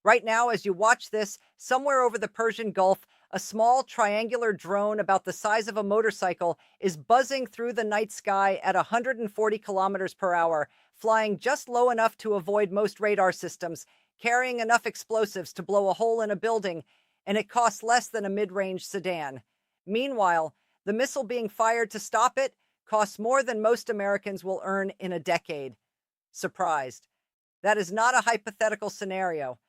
Right now, as you watch this, somewhere over the Persian Gulf, a small triangular drone about the size of a motorcycle is buzzing through the night sky at 140 kilometers per hour, flying just low enough to avoid most radar systems, carrying enough explosives to blow a hole in a building, and it costs less than a mid-range sedan. Meanwhile, the missile being fired to stop it costs more than most Americans will earn in a decade. Surprised. That is not a hypothetical scenario.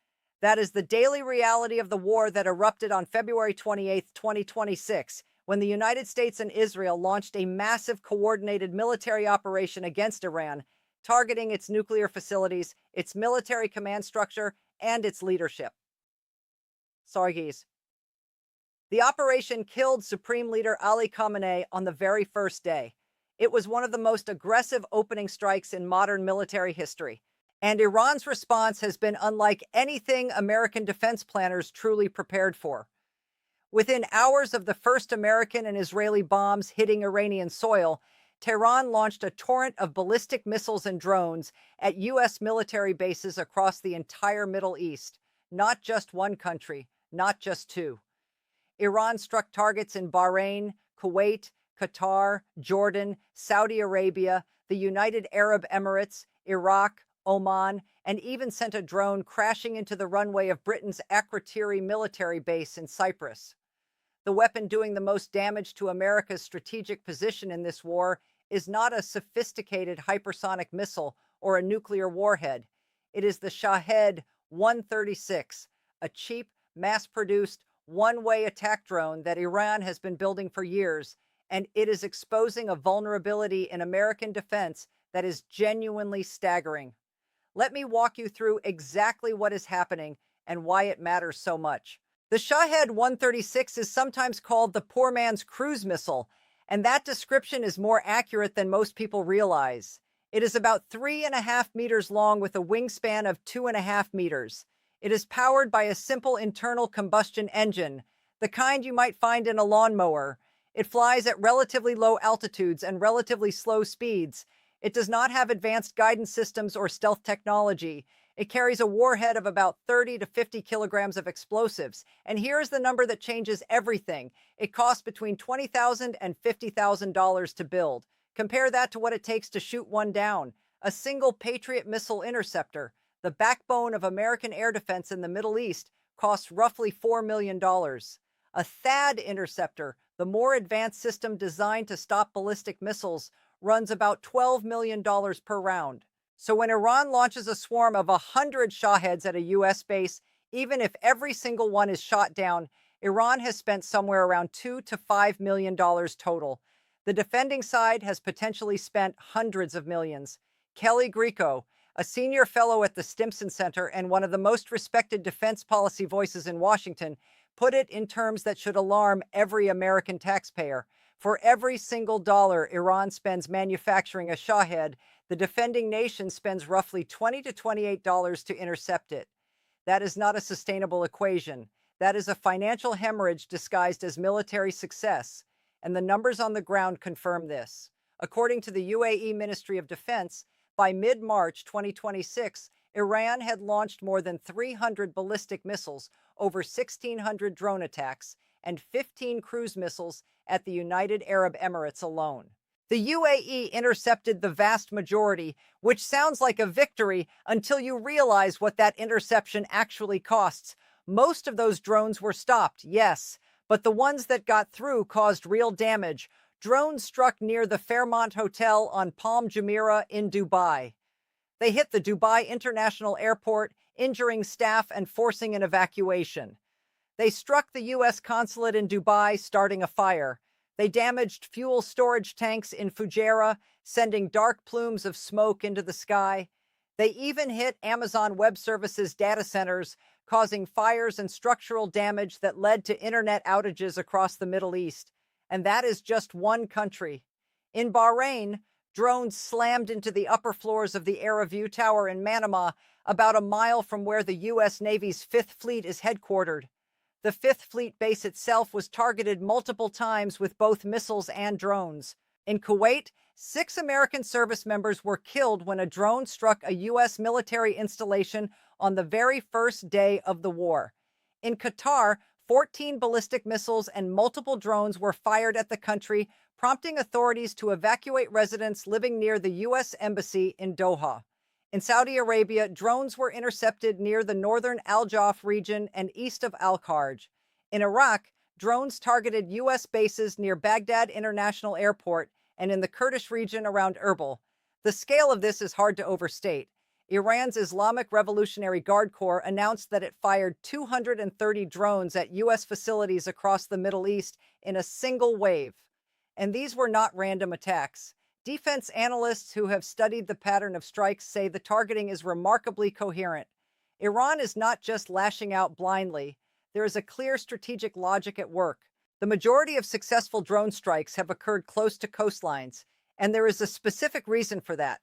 That is the daily reality of the war that erupted on February 28, 2026, when the United States and Israel launched a massive coordinated military operation against Iran, targeting its nuclear facilities, its military command structure, and its leadership. Sargis. The operation killed Supreme Leader Ali Khamenei on the very first day. It was one of the most aggressive opening strikes in modern military history. And Iran's response has been unlike anything American defense planners truly prepared for. Within hours of the first American and Israeli bombs hitting Iranian soil, Tehran launched a torrent of ballistic missiles and drones at U.S. military bases across the entire Middle East, not just one country, not just two. Iran struck targets in Bahrain, Kuwait, Qatar, Jordan, Saudi Arabia, the United Arab Emirates, Iraq, Oman, and even sent a drone crashing into the runway of Britain's Akrotiri military base in Cyprus. The weapon doing the most damage to America's strategic position in this war is not a sophisticated hypersonic missile or a nuclear warhead. It is the Shahed 136, a cheap, mass-produced, one-way attack drone that Iran has been building for years, and it is exposing a vulnerability in American defense that is genuinely staggering. Let me walk you through exactly what is happening and why it matters so much. The Shahed 136 is sometimes called the poor man's cruise missile, and that description is more accurate than most people realize. It is about 3.5 meters long with a wingspan of 2.5 meters. It is powered by a simple internal combustion engine, the kind you might find in a lawnmower. It flies at relatively low altitudes and relatively slow speeds. It does not have advanced guidance systems or stealth technology. It carries a warhead of about 30 to 50 kilograms of explosives. And here's the number that changes everything. It costs between $20,000 and $50,000 to build. Compare that to what it takes to shoot one down. A single Patriot missile interceptor, the backbone of American air defense in the Middle East, costs roughly $4 million. A THAAD interceptor, the more advanced system designed to stop ballistic missiles, runs about $12 million per round. So when Iran launches a swarm of 100 Shaheds at a U.S. base, even if every single one is shot down, Iran has spent somewhere around $2 to $5 million total. The defending side has potentially spent hundreds of millions. Kelly Grieco, a senior fellow at the Stimson Center and one of the most respected defense policy voices in Washington, put it in terms that should alarm every American taxpayer. For every single dollar Iran spends manufacturing a Shahed, the defending nation spends roughly $20 to $28 to intercept it. That is not a sustainable equation. That is a financial hemorrhage disguised as military success, and the numbers on the ground confirm this. According to the UAE Ministry of Defense, by mid-March 2026, Iran had launched more than 300 ballistic missiles, over 1,600 drone attacks, and 15 cruise missiles at the United Arab Emirates alone. The UAE intercepted the vast majority, which sounds like a victory until you realize what that interception actually costs. Most of those drones were stopped, yes, but the ones that got through caused real damage. Drones struck near the Fairmont Hotel on Palm Jumeirah in Dubai. They hit the Dubai International Airport, injuring staff and forcing an evacuation. They struck the U.S. consulate in Dubai, starting a fire. They damaged fuel storage tanks in Fujairah, sending dark plumes of smoke into the sky. They even hit Amazon Web Services data centers, causing fires and structural damage that led to internet outages across the Middle East. And that is just one country. In Bahrain, drones slammed into the upper floors of the AeroView Tower in Manama, about a mile from where the U.S. Navy's Fifth Fleet is headquartered. The Fifth Fleet base itself was targeted multiple times with both missiles and drones. In Kuwait, 6 American service members were killed when a drone struck a U.S. military installation on the very first day of the war. In Qatar, 14 ballistic missiles and multiple drones were fired at the country, prompting authorities to evacuate residents living near the U.S. Embassy in Doha. In Saudi Arabia, drones were intercepted near the northern Al Jauf region and east of Al Kharj. In Iraq, drones targeted U.S. bases near Baghdad International Airport and in the Kurdish region around Erbil. The scale of this is hard to overstate. Iran's Islamic Revolutionary Guard Corps announced that it fired 230 drones at U.S. facilities across the Middle East in a single wave. And these were not random attacks. Defense analysts who have studied the pattern of strikes say the targeting is remarkably coherent. Iran is not just lashing out blindly. There is a clear strategic logic at work. The majority of successful drone strikes have occurred close to coastlines, and there is a specific reason for that.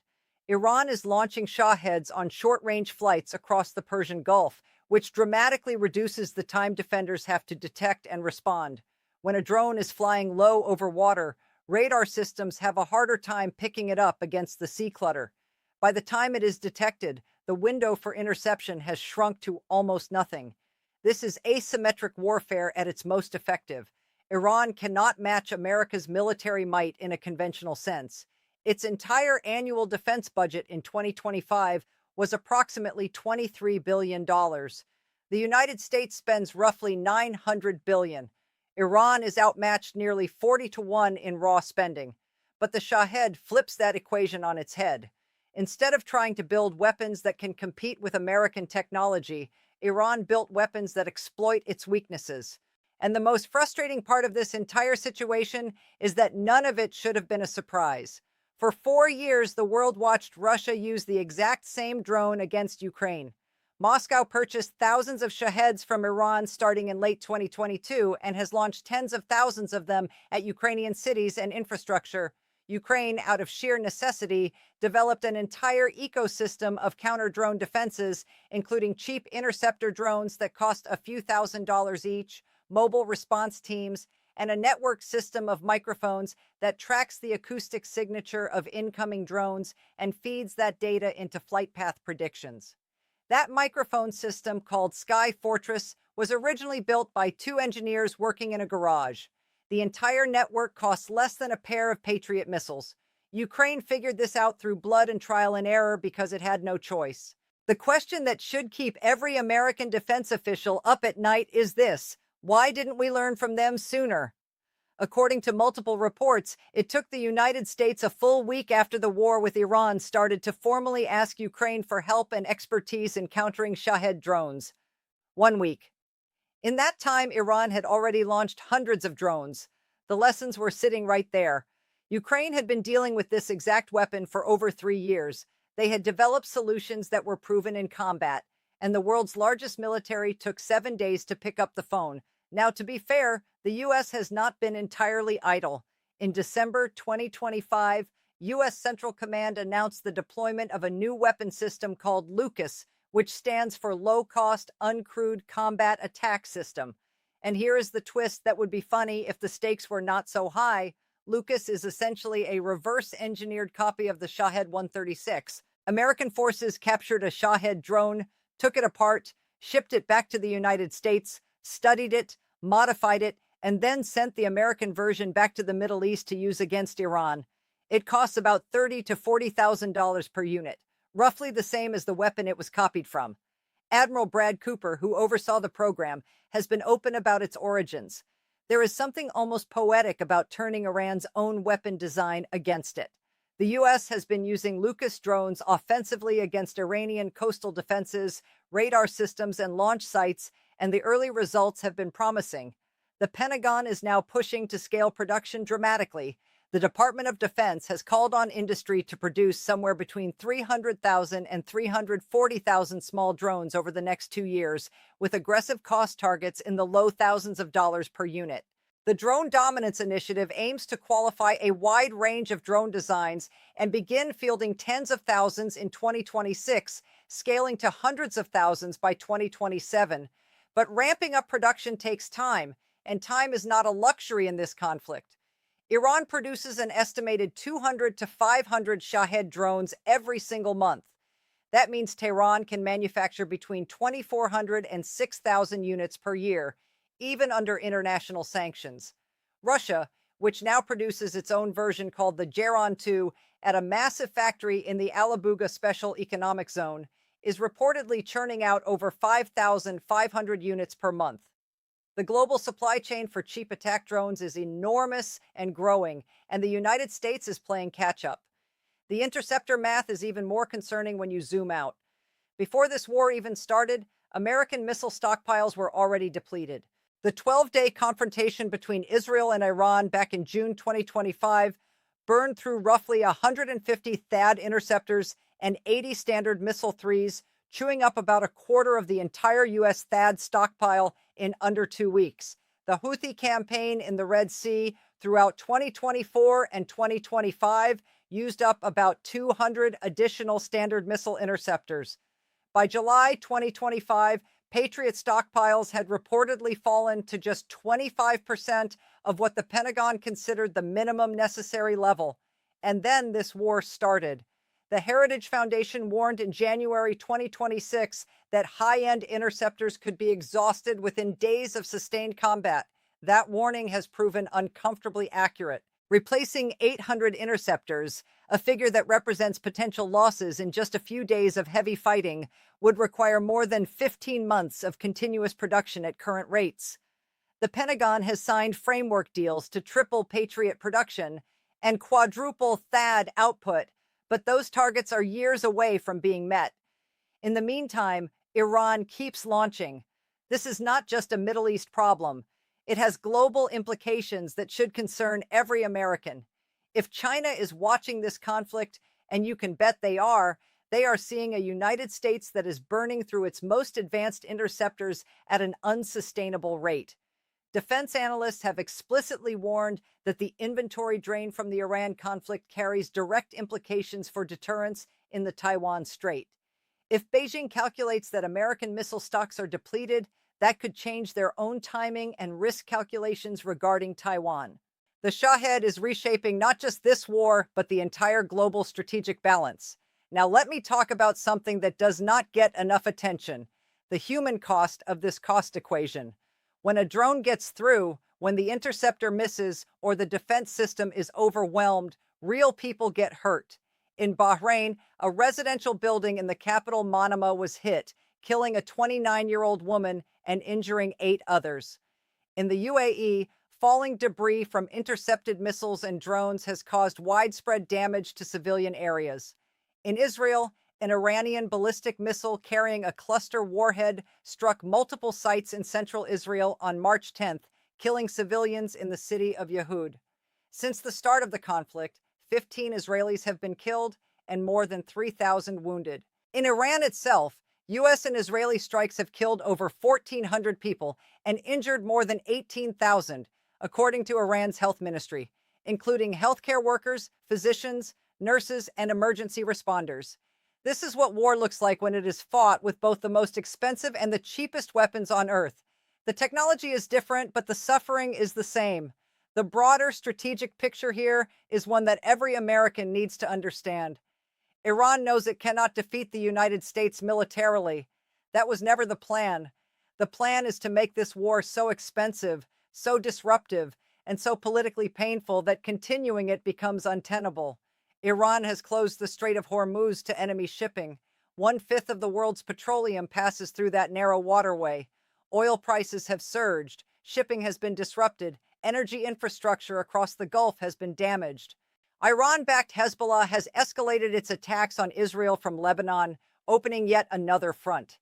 Iran is launching Shaheds on short-range flights across the Persian Gulf, which dramatically reduces the time defenders have to detect and respond. When a drone is flying low over water, radar systems have a harder time picking it up against the sea clutter. By the time it is detected, the window for interception has shrunk to almost nothing. This is asymmetric warfare at its most effective. Iran cannot match America's military might in a conventional sense. Its entire annual defense budget in 2025 was approximately $23 billion. The United States spends roughly $900 billion. Iran is outmatched nearly 40-1 in raw spending. But the Shahed flips that equation on its head. Instead of trying to build weapons that can compete with American technology, Iran built weapons that exploit its weaknesses. And the most frustrating part of this entire situation is that none of it should have been a surprise. For 4 years, the world watched Russia use the exact same drone against Ukraine. Moscow purchased thousands of Shaheds from Iran starting in late 2022 and has launched tens of thousands of them at Ukrainian cities and infrastructure. Ukraine, out of sheer necessity, developed an entire ecosystem of counter-drone defenses, including cheap interceptor drones that cost a few $1,000s each, mobile response teams, and a network system of microphones that tracks the acoustic signature of incoming drones and feeds that data into flight path predictions. That microphone system, called Sky Fortress, was originally built by 2 engineers working in a garage. The entire network costs less than a pair of Patriot missiles. Ukraine figured this out through blood and trial and error because it had no choice. The question that should keep every American defense official up at night is this: why didn't we learn from them sooner? According to multiple reports, it took the United States a full week after the war with Iran started to formally ask Ukraine for help and expertise in countering Shahed drones. 1 week. In that time, Iran had already launched hundreds of drones. The lessons were sitting right there. Ukraine had been dealing with this exact weapon for over 3 years. They had developed solutions that were proven in combat, and the world's largest military took 7 days to pick up the phone. Now, to be fair, the U.S. has not been entirely idle. In December 2025, U.S. Central Command announced the deployment of a new weapon system called LUCAS, which stands for Low Cost Uncrewed Combat Attack System. And here is the twist that would be funny if the stakes were not so high. LUCAS is essentially a reverse-engineered copy of the Shahed 136. American forces captured a Shahed drone, took it apart, shipped it back to the United States, studied it, modified it, and then sent the American version back to the Middle East to use against Iran. It costs about $30,000 to $40,000 per unit, roughly the same as the weapon it was copied from. Admiral Brad Cooper, who oversaw the program, has been open about its origins. There is something almost poetic about turning Iran's own weapon design against it. The U.S. has been using LUCAS drones offensively against Iranian coastal defenses, radar systems, and launch sites, and the early results have been promising. The Pentagon is now pushing to scale production dramatically. The Department of Defense has called on industry to produce somewhere between 300,000 and 340,000 small drones over the next 2 years, with aggressive cost targets in the low thousands of dollars per unit. The Drone Dominance Initiative aims to qualify a wide range of drone designs and begin fielding tens of thousands in 2026, scaling to hundreds of thousands by 2027. But ramping up production takes time, and time is not a luxury in this conflict. Iran produces an estimated 200 to 500 Shahed drones every single month. That means Tehran can manufacture between 2,400 and 6,000 units per year, even under international sanctions. Russia, which now produces its own version called the Geran 2 at a massive factory in the Alabuga Special Economic Zone, is reportedly churning out over 5,500 units per month. The global supply chain for cheap attack drones is enormous and growing, and the United States is playing catch up. The interceptor math is even more concerning when you zoom out. Before this war even started, American missile stockpiles were already depleted. The 12-day confrontation between Israel and Iran back in June 2025 burned through roughly 150 THAAD interceptors and 80 Standard Missile 3s, chewing up about a quarter of the entire U.S. THAAD stockpile in under 2 weeks. The Houthi campaign in the Red Sea throughout 2024 and 2025 used up about 200 additional Standard Missile interceptors. By July 2025, Patriot stockpiles had reportedly fallen to just 25% of what the Pentagon considered the minimum necessary level. And then this war started. The Heritage Foundation warned in January 2026 that high-end interceptors could be exhausted within days of sustained combat. That warning has proven uncomfortably accurate. Replacing 800 interceptors, a figure that represents potential losses in just a few days of heavy fighting, would require more than 15 months of continuous production at current rates. The Pentagon has signed framework deals to triple Patriot production and quadruple THAAD output, but those targets are years away from being met. In the meantime, Iran keeps launching. This is not just a Middle East problem. It has global implications that should concern every American. If China is watching this conflict, and you can bet they are seeing a United States that is burning through its most advanced interceptors at an unsustainable rate. Defense analysts have explicitly warned that the inventory drain from the Iran conflict carries direct implications for deterrence in the Taiwan Strait. If Beijing calculates that American missile stocks are depleted, that could change their own timing and risk calculations regarding Taiwan. The Shahed is reshaping not just this war, but the entire global strategic balance. Now let me talk about something that does not get enough attention: the human cost of this cost equation. When a drone gets through, when the interceptor misses, or the defense system is overwhelmed, real people get hurt. In Bahrain, a residential building in the capital Manama was hit, killing a 29-year-old woman and injuring 8 others. In the UAE, falling debris from intercepted missiles and drones has caused widespread damage to civilian areas. In Israel, an Iranian ballistic missile carrying a cluster warhead struck multiple sites in central Israel on March 10th, killing civilians in the city of Shahed. Since the start of the conflict, 15 Israelis have been killed and more than 3,000 wounded. In Iran itself, U.S. and Israeli strikes have killed over 1,400 people and injured more than 18,000, according to Iran's health ministry, including healthcare workers, physicians, nurses, and emergency responders. This is what war looks like when it is fought with both the most expensive and the cheapest weapons on Earth. The technology is different, but the suffering is the same. The broader strategic picture here is one that every American needs to understand. Iran knows it cannot defeat the United States militarily. That was never the plan. The plan is to make this war so expensive, so disruptive, and so politically painful that continuing it becomes untenable. Iran has closed the Strait of Hormuz to enemy shipping. 1/5 of the world's petroleum passes through that narrow waterway. Oil prices have surged. Shipping has been disrupted. Energy infrastructure across the Gulf has been damaged. Iran-backed Hezbollah has escalated its attacks on Israel from Lebanon, opening yet another front.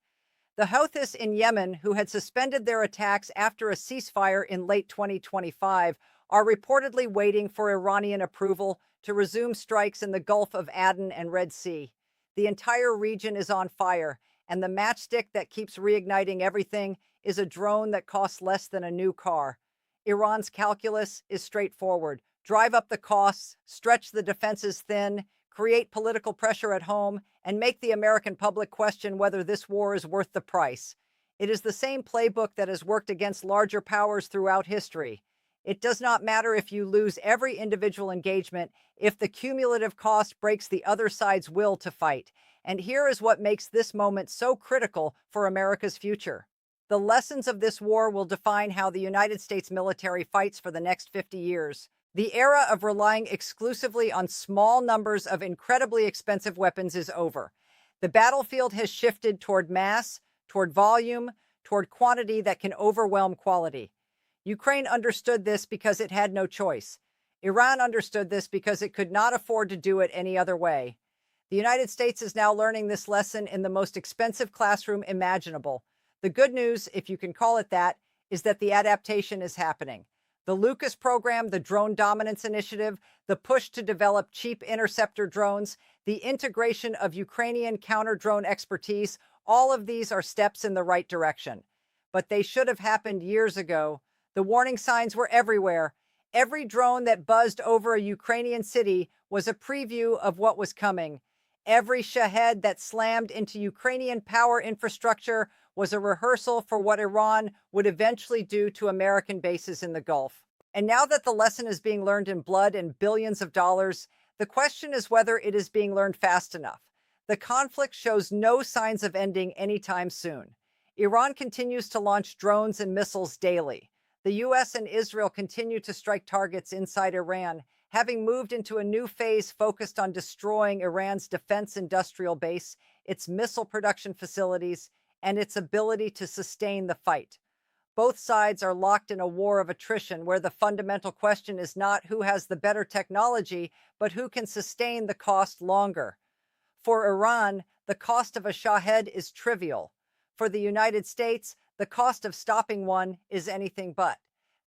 The Houthis in Yemen, who had suspended their attacks after a ceasefire in late 2025, are reportedly waiting for Iranian approval to resume strikes in the Gulf of Aden and Red Sea. The entire region is on fire, and the matchstick that keeps reigniting everything is a drone that costs less than a new car. Iran's calculus is straightforward: drive up the costs, stretch the defenses thin, create political pressure at home, and make the American public question whether this war is worth the price. It is the same playbook that has worked against larger powers throughout history. It does not matter if you lose every individual engagement if the cumulative cost breaks the other side's will to fight. And here is what makes this moment so critical for America's future. The lessons of this war will define how the United States military fights for the next 50 years. The era of relying exclusively on small numbers of incredibly expensive weapons is over. The battlefield has shifted toward mass, toward volume, toward quantity that can overwhelm quality. Ukraine understood this because it had no choice. Iran understood this because it could not afford to do it any other way. The United States is now learning this lesson in the most expensive classroom imaginable. The good news, if you can call it that, is that the adaptation is happening. The Lucas program, the Drone Dominance Initiative, the push to develop cheap interceptor drones, the integration of Ukrainian counter-drone expertise, all of these are steps in the right direction. But they should have happened years ago. The warning signs were everywhere. Every drone that buzzed over a Ukrainian city was a preview of what was coming. Every Shahed that slammed into Ukrainian power infrastructure was a rehearsal for what Iran would eventually do to American bases in the Gulf. And now that the lesson is being learned in blood and billions of dollars, the question is whether it is being learned fast enough. The conflict shows no signs of ending anytime soon. Iran continues to launch drones and missiles daily. The U.S. and Israel continue to strike targets inside Iran, having moved into a new phase focused on destroying Iran's defense industrial base, its missile production facilities, and its ability to sustain the fight. Both sides are locked in a war of attrition where the fundamental question is not who has the better technology, but who can sustain the cost longer. For Iran, the cost of a Shahed is trivial. For the United States, the cost of stopping one is anything but.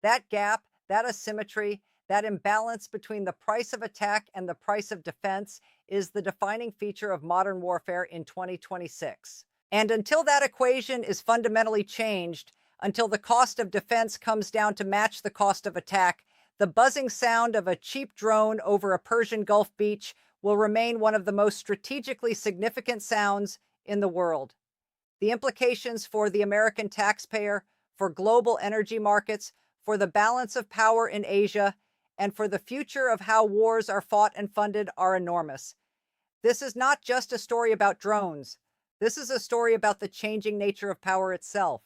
That gap, that asymmetry, that imbalance between the price of attack and the price of defense is the defining feature of modern warfare in 2026. And until that equation is fundamentally changed, until the cost of defense comes down to match the cost of attack, the buzzing sound of a cheap drone over a Persian Gulf beach will remain one of the most strategically significant sounds in the world. The implications for the American taxpayer, for global energy markets, for the balance of power in Asia, and for the future of how wars are fought and funded are enormous. This is not just a story about drones. This is a story about the changing nature of power itself.